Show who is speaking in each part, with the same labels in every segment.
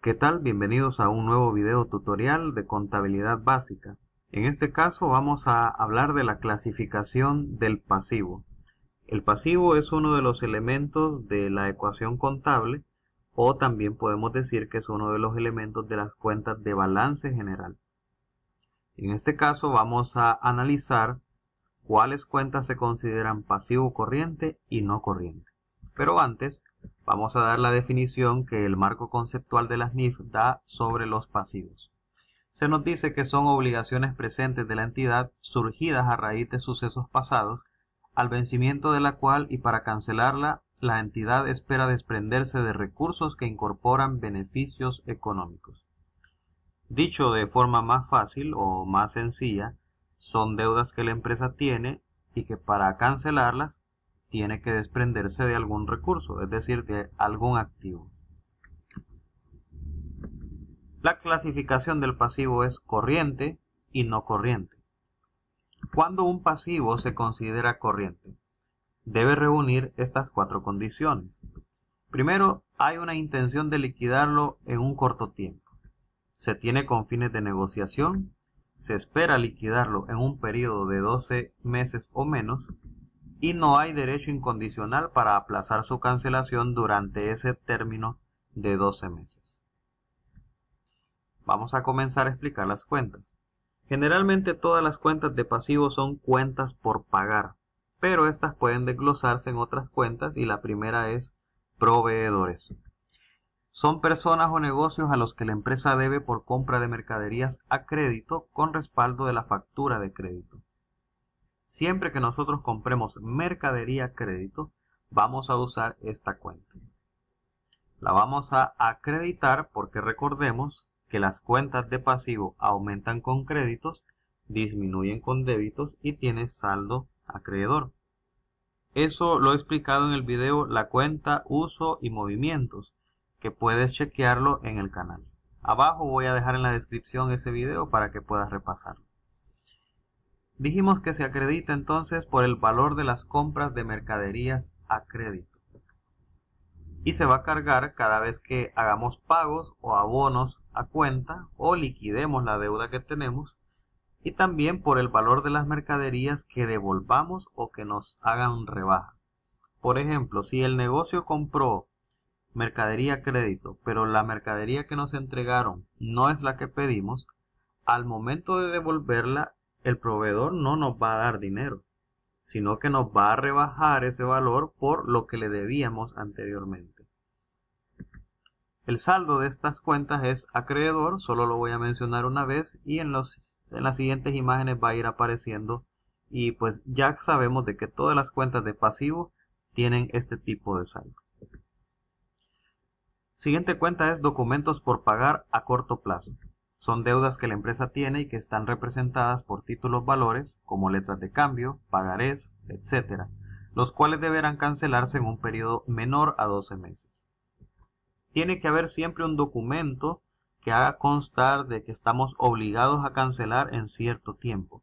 Speaker 1: ¿Qué tal? Bienvenidos a un nuevo video tutorial de contabilidad básica. En este caso vamos a hablar de la clasificación del pasivo. El pasivo es uno de los elementos de la ecuación contable, o también podemos decir que es uno de los elementos de las cuentas de balance general. En este caso vamos a analizar cuáles cuentas se consideran pasivo corriente y no corriente. Pero antes vamos a dar la definición que el marco conceptual de las NIF da sobre los pasivos. Se nos dice que son obligaciones presentes de la entidad surgidas a raíz de sucesos pasados, al vencimiento de la cual y para cancelarla, la entidad espera desprenderse de recursos que incorporan beneficios económicos. Dicho de forma más fácil o más sencilla, son deudas que la empresa tiene y que para cancelarlas tiene que desprenderse de algún recurso, es decir, de algún activo. La clasificación del pasivo es corriente y no corriente. Cuando un pasivo se considera corriente, debe reunir estas cuatro condiciones. Primero, hay una intención de liquidarlo en un corto tiempo. Se tiene con fines de negociación, se espera liquidarlo en un periodo de 12 meses o menos, y no hay derecho incondicional para aplazar su cancelación durante ese término de 12 meses. Vamos a comenzar a explicar las cuentas. Generalmente todas las cuentas de pasivo son cuentas por pagar, pero estas pueden desglosarse en otras cuentas y la primera es proveedores. Son personas o negocios a los que la empresa debe por compra de mercaderías a crédito con respaldo de la factura de crédito. Siempre que nosotros compremos mercadería a crédito, vamos a usar esta cuenta. La vamos a acreditar porque recordemos que las cuentas de pasivo aumentan con créditos, disminuyen con débitos y tiene saldo acreedor. Eso lo he explicado en el video La cuenta, uso y movimientos, que puedes chequearlo en el canal. Abajo voy a dejar en la descripción ese video para que puedas repasarlo. Dijimos que se acredita entonces por el valor de las compras de mercaderías a crédito. Y se va a cargar cada vez que hagamos pagos o abonos a cuenta o liquidemos la deuda que tenemos. Y también por el valor de las mercaderías que devolvamos o que nos hagan rebaja. Por ejemplo, si el negocio compró mercadería a crédito, pero la mercadería que nos entregaron no es la que pedimos, al momento de devolverla, el proveedor no nos va a dar dinero, sino que nos va a rebajar ese valor por lo que le debíamos anteriormente. El saldo de estas cuentas es acreedor, solo lo voy a mencionar una vez y en las siguientes imágenes va a ir apareciendo y pues ya sabemos de que todas las cuentas de pasivo tienen este tipo de saldo. Siguiente cuenta es documentos por pagar a corto plazo. Son deudas que la empresa tiene y que están representadas por títulos valores como letras de cambio, pagarés, etc., los cuales deberán cancelarse en un periodo menor a 12 meses. Tiene que haber siempre un documento que haga constar de que estamos obligados a cancelar en cierto tiempo.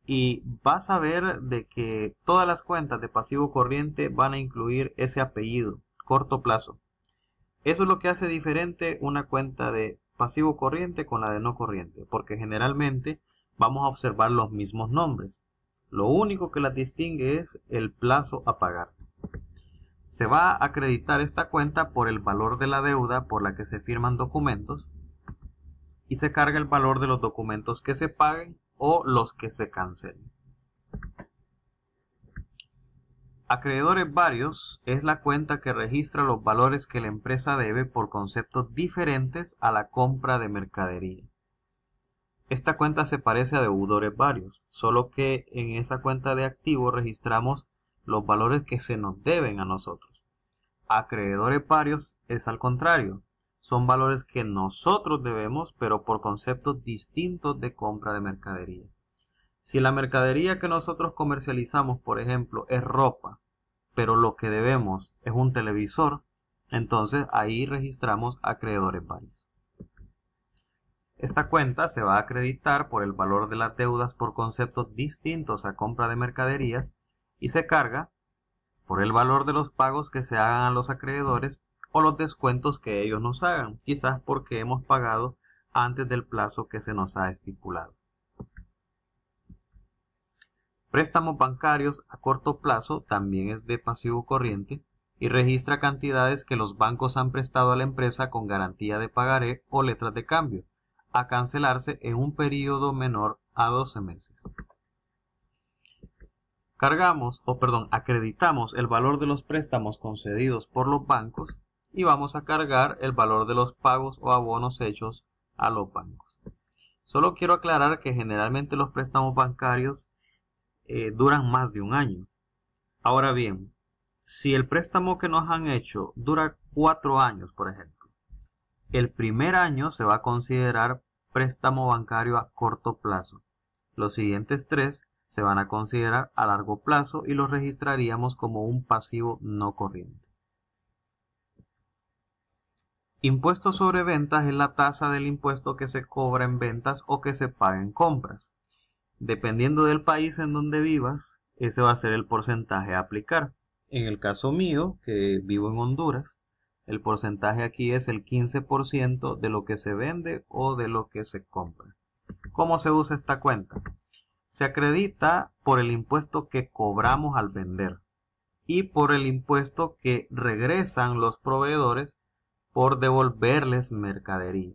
Speaker 1: Y vas a ver de que todas las cuentas de pasivo corriente van a incluir ese apellido, corto plazo. Eso es lo que hace diferente una cuenta de pasivo corriente con la de no corriente, porque generalmente vamos a observar los mismos nombres. Lo único que las distingue es el plazo a pagar. Se va a acreditar esta cuenta por el valor de la deuda por la que se firman documentos y se carga el valor de los documentos que se paguen o los que se cancelen. Acreedores varios es la cuenta que registra los valores que la empresa debe por conceptos diferentes a la compra de mercadería. Esta cuenta se parece a deudores varios, solo que en esa cuenta de activos registramos los valores que se nos deben a nosotros. Acreedores varios es al contrario, son valores que nosotros debemos pero por conceptos distintos de compra de mercadería. Si la mercadería que nosotros comercializamos, por ejemplo, es ropa, pero lo que debemos es un televisor, entonces ahí registramos acreedores varios. Esta cuenta se va a acreditar por el valor de las deudas por conceptos distintos a compra de mercaderías y se carga por el valor de los pagos que se hagan a los acreedores o los descuentos que ellos nos hagan, quizás porque hemos pagado antes del plazo que se nos ha estipulado. Préstamos bancarios a corto plazo también es de pasivo corriente y registra cantidades que los bancos han prestado a la empresa con garantía de pagaré o letras de cambio, a cancelarse en un periodo menor a 12 meses. Acreditamos el valor de los préstamos concedidos por los bancos y vamos a cargar el valor de los pagos o abonos hechos a los bancos. Solo quiero aclarar que generalmente los préstamos bancarios duran más de un año. Ahora bien, si el préstamo que nos han hecho dura 4 años, por ejemplo, el primer año se va a considerar préstamo bancario a corto plazo. Los siguientes 3 se van a considerar a largo plazo y los registraríamos como un pasivo no corriente. Impuesto sobre ventas es la tasa del impuesto que se cobra en ventas o que se paga en compras. Dependiendo del país en donde vivas, ese va a ser el porcentaje a aplicar. En el caso mío, que vivo en Honduras, el porcentaje aquí es el 15% de lo que se vende o de lo que se compra. ¿Cómo se usa esta cuenta? Se acredita por el impuesto que cobramos al vender y por el impuesto que regresan los proveedores por devolverles mercadería.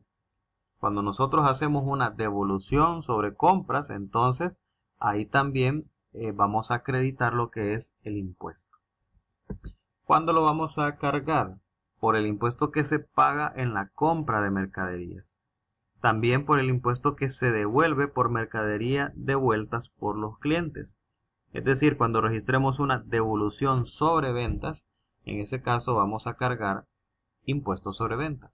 Speaker 1: Cuando nosotros hacemos una devolución sobre compras, entonces ahí también vamos a acreditar lo que es el impuesto. ¿Cuándo lo vamos a cargar? Por el impuesto que se paga en la compra de mercaderías. También por el impuesto que se devuelve por mercadería devueltas por los clientes. Es decir, cuando registremos una devolución sobre ventas, en ese caso vamos a cargar impuestos sobre ventas.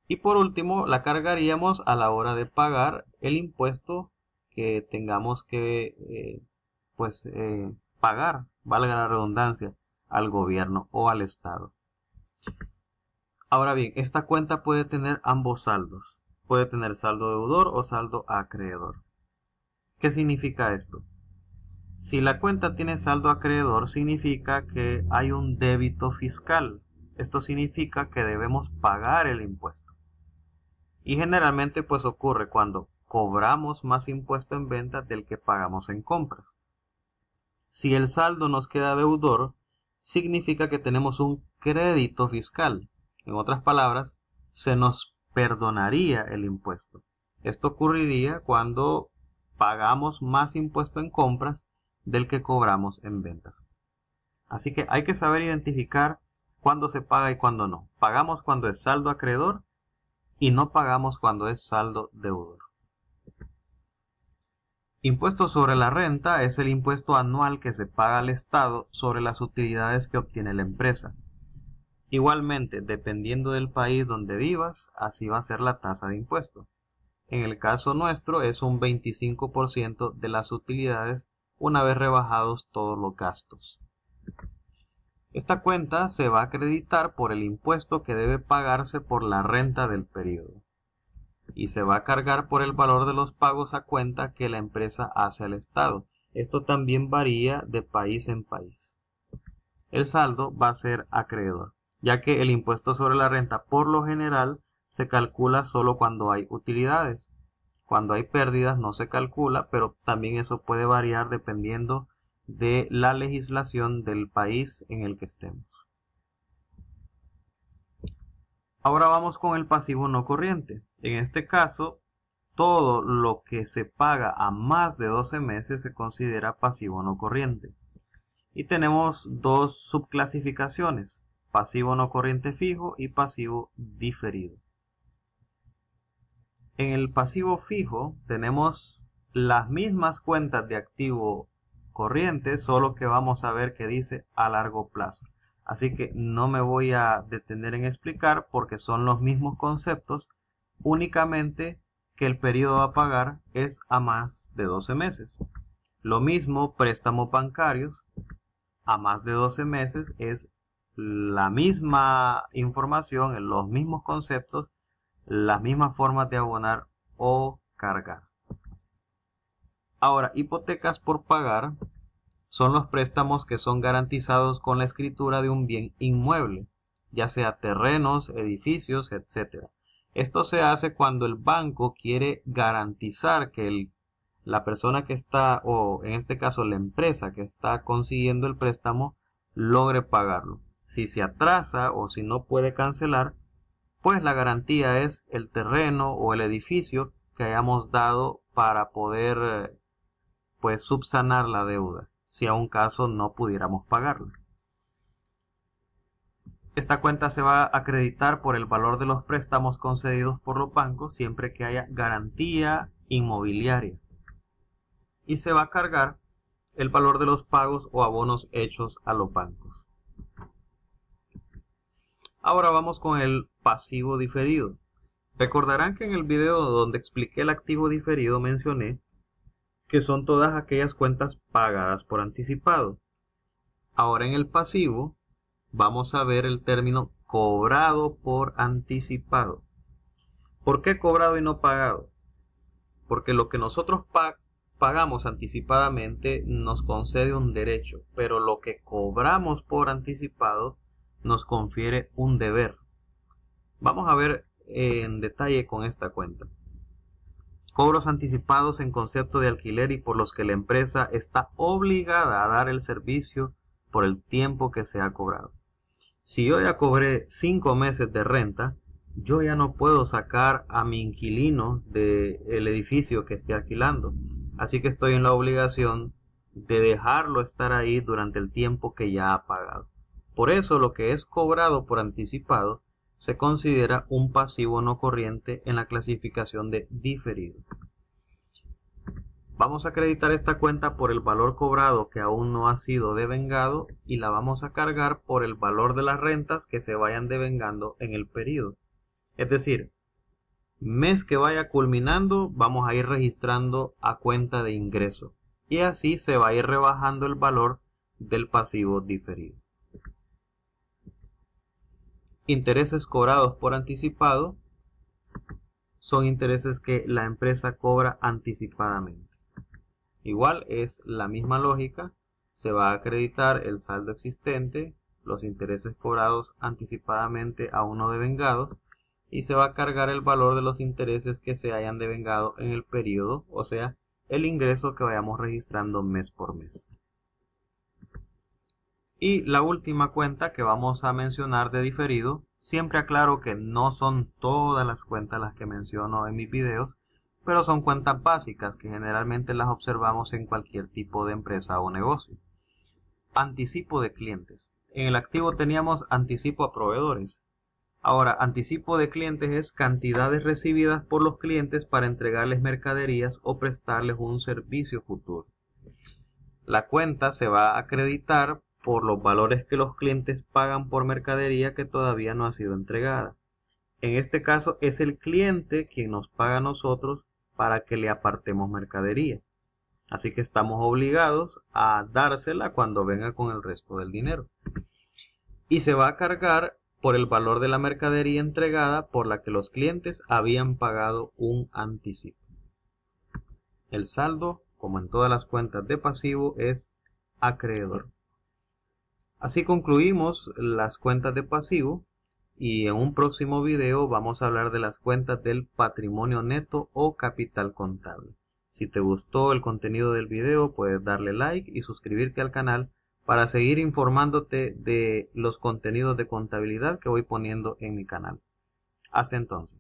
Speaker 1: Y por último, la cargaríamos a la hora de pagar el impuesto que tengamos que pagar, valga la redundancia, al gobierno o al Estado. Ahora bien, esta cuenta puede tener ambos saldos. Puede tener saldo deudor o saldo acreedor. ¿Qué significa esto? Si la cuenta tiene saldo acreedor, significa que hay un débito fiscal. Esto significa que debemos pagar el impuesto. Y generalmente pues ocurre cuando cobramos más impuesto en ventas del que pagamos en compras. Si el saldo nos queda deudor, significa que tenemos un crédito fiscal. En otras palabras, se nos perdonaría el impuesto. Esto ocurriría cuando pagamos más impuesto en compras del que cobramos en ventas. Así que hay que saber identificar cuándo se paga y cuándo no. Pagamos cuando es saldo acreedor y no pagamos cuando es saldo deudor. Impuesto sobre la renta es el impuesto anual que se paga al Estado sobre las utilidades que obtiene la empresa. Igualmente, dependiendo del país donde vivas, así va a ser la tasa de impuesto. En el caso nuestro es un 25% de las utilidades una vez rebajados todos los gastos. Esta cuenta se va a acreditar por el impuesto que debe pagarse por la renta del periodo y se va a cargar por el valor de los pagos a cuenta que la empresa hace al Estado. Esto también varía de país en país. El saldo va a ser acreedor, ya que el impuesto sobre la renta por lo general se calcula solo cuando hay utilidades. Cuando hay pérdidas no se calcula, pero también eso puede variar dependiendo de la legislación del país en el que estemos. Ahora vamos con el pasivo no corriente. En este caso, todo lo que se paga a más de 12 meses se considera pasivo no corriente. Y tenemos dos subclasificaciones: pasivo no corriente fijo y pasivo diferido. En el pasivo fijo tenemos las mismas cuentas de activo corriente, solo que vamos a ver que dice a largo plazo. Así que no me voy a detener en explicar porque son los mismos conceptos, únicamente que el periodo a pagar es a más de 12 meses. Lo mismo préstamos bancarios a más de 12 meses, es la misma información, los mismos conceptos, las mismas formas de abonar o cargar. Ahora, hipotecas por pagar son los préstamos que son garantizados con la escritura de un bien inmueble. ya sea terrenos, edificios, etc. Esto se hace cuando el banco quiere garantizar que la persona que está, o en este caso la empresa que está consiguiendo el préstamo, logre pagarlo. Si se atrasa o si no puede cancelar, pues la garantía es el terreno o el edificio que hayamos dado para poder pues subsanar la deuda, si a un caso no pudiéramos pagarla. Esta cuenta se va a acreditar por el valor de los préstamos concedidos por los bancos siempre que haya garantía inmobiliaria. Y se va a cargar el valor de los pagos o abonos hechos a los bancos. Ahora vamos con el pasivo diferido. Recordarán que en el video donde expliqué el activo diferido mencioné que son todas aquellas cuentas pagadas por anticipado. Ahora en el pasivo vamos a ver el término cobrado por anticipado. ¿Por qué cobrado y no pagado? Porque lo que nosotros pagamos anticipadamente nos concede un derecho, pero lo que cobramos por anticipado nos confiere un deber. Vamos a ver en detalle con esta cuenta. Cobros anticipados en concepto de alquiler y por los que la empresa está obligada a dar el servicio por el tiempo que se ha cobrado. Si yo ya cobré 5 meses de renta, yo ya no puedo sacar a mi inquilino del edificio que esté alquilando. Así que estoy en la obligación de dejarlo estar ahí durante el tiempo que ya ha pagado. Por eso lo que es cobrado por anticipado se considera un pasivo no corriente en la clasificación de diferido. Vamos a acreditar esta cuenta por el valor cobrado que aún no ha sido devengado y la vamos a cargar por el valor de las rentas que se vayan devengando en el periodo. Es decir, mes que vaya culminando vamos a ir registrando a cuenta de ingreso y así se va a ir rebajando el valor del pasivo diferido. Intereses cobrados por anticipado son intereses que la empresa cobra anticipadamente. Igual es la misma lógica, se va a acreditar el saldo existente, los intereses cobrados anticipadamente aún no devengados y se va a cargar el valor de los intereses que se hayan devengado en el periodo, o sea, el ingreso que vayamos registrando mes por mes. Y la última cuenta que vamos a mencionar de diferido, siempre aclaro que no son todas las cuentas las que menciono en mis videos, pero son cuentas básicas que generalmente las observamos en cualquier tipo de empresa o negocio. Anticipo de clientes. En el activo teníamos anticipo a proveedores. Ahora, anticipo de clientes es cantidades recibidas por los clientes para entregarles mercaderías o prestarles un servicio futuro. La cuenta se va a acreditar por los valores que los clientes pagan por mercadería que todavía no ha sido entregada. En este caso es el cliente quien nos paga a nosotros para que le apartemos mercadería. Así que estamos obligados a dársela cuando venga con el resto del dinero. Y se va a cargar por el valor de la mercadería entregada por la que los clientes habían pagado un anticipo. El saldo, como en todas las cuentas de pasivo, es acreedor. Así concluimos las cuentas de pasivo y en un próximo video vamos a hablar de las cuentas del patrimonio neto o capital contable. Si te gustó el contenido del video, puedes darle like y suscribirte al canal para seguir informándote de los contenidos de contabilidad que voy poniendo en mi canal. Hasta entonces.